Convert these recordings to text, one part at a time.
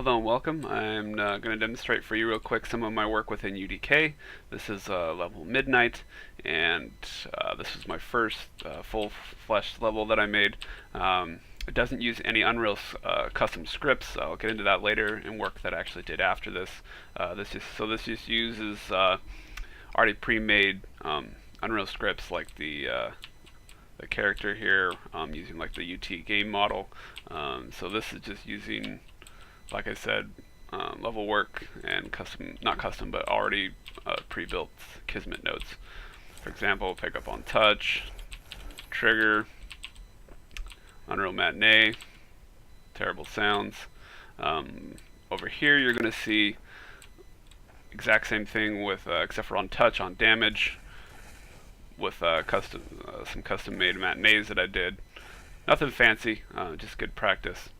Hello and welcome. I'm going to demonstrate for you real quick some of my work within UDK. This is level Midnight, and this is my first full-fleshed level that I made. It doesn't use any Unreal custom scripts. I'll get into that later in work that I actually did after this. This just uses already pre-made Unreal scripts like the character here, using like the UT game model. So this is just using, like I said, level work and not custom, but already pre-built Kismet nodes. For example, pick up on touch, trigger, Unreal Matinee, terrible sounds. Over here you're going to see exact same thing with, except for on touch, on damage, with some custom made matinees that I did. Nothing fancy, just good practice.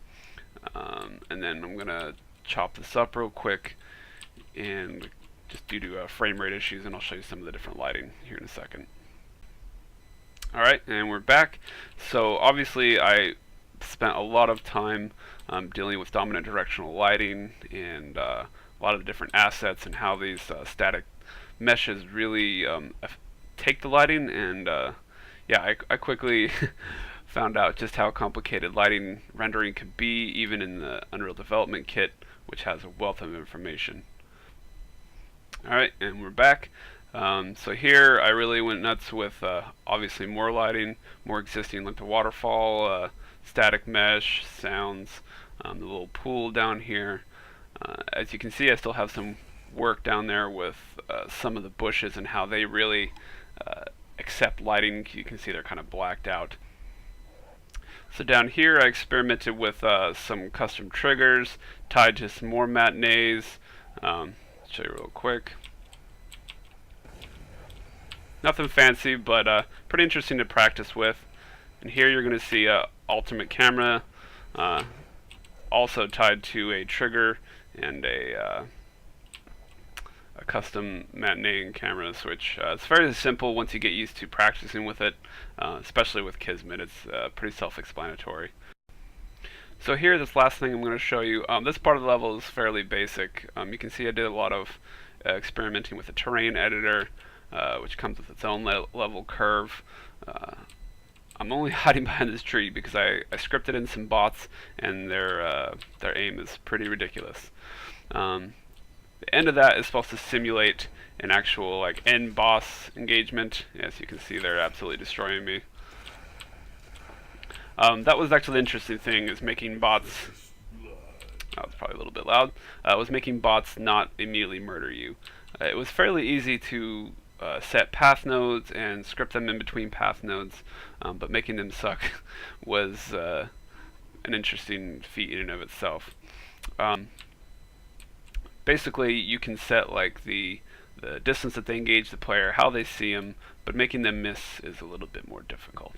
And then I'm gonna chop this up real quick, and just due to frame rate issues, and I'll show you some of the different lighting here in a second. Alright, and we're back. So obviously I spent a lot of time dealing with dominant directional lighting and a lot of the different assets and how these static meshes really take the lighting, and yeah, I quickly found out just how complicated lighting rendering could be, even in the Unreal Development Kit, which has a wealth of information. Alright, and we're back. So here I really went nuts with obviously more lighting, more existing like the waterfall, static mesh, sounds, the little pool down here. As you can see, I still have some work down there with some of the bushes and how they really accept lighting. You can see they're kind of blacked out. So down here I experimented with some custom triggers tied to some more matinees. Show you real quick. Nothing fancy, but pretty interesting to practice with. And here you're going to see a ultimate camera also tied to a trigger and a custom matinee and camera switch. It's fairly simple once you get used to practicing with it, especially with Kismet. It's pretty self-explanatory. So here, this last thing I'm going to show you, this part of the level is fairly basic. You can see I did a lot of experimenting with the terrain editor, which comes with its own level curve. I'm only hiding behind this tree because I scripted in some bots, and their aim is pretty ridiculous. The end of that is supposed to simulate an actual like end boss engagement. As you can see, they're absolutely destroying me. That was actually the interesting thing, is making bots. That was probably a little bit loud. Was making bots not immediately murder you. It was fairly easy to set path nodes and script them in between path nodes, but making them suck was an interesting feat in and of itself. Basically, you can set like the distance that they engage the player, how they see them, but making them miss is a little bit more difficult.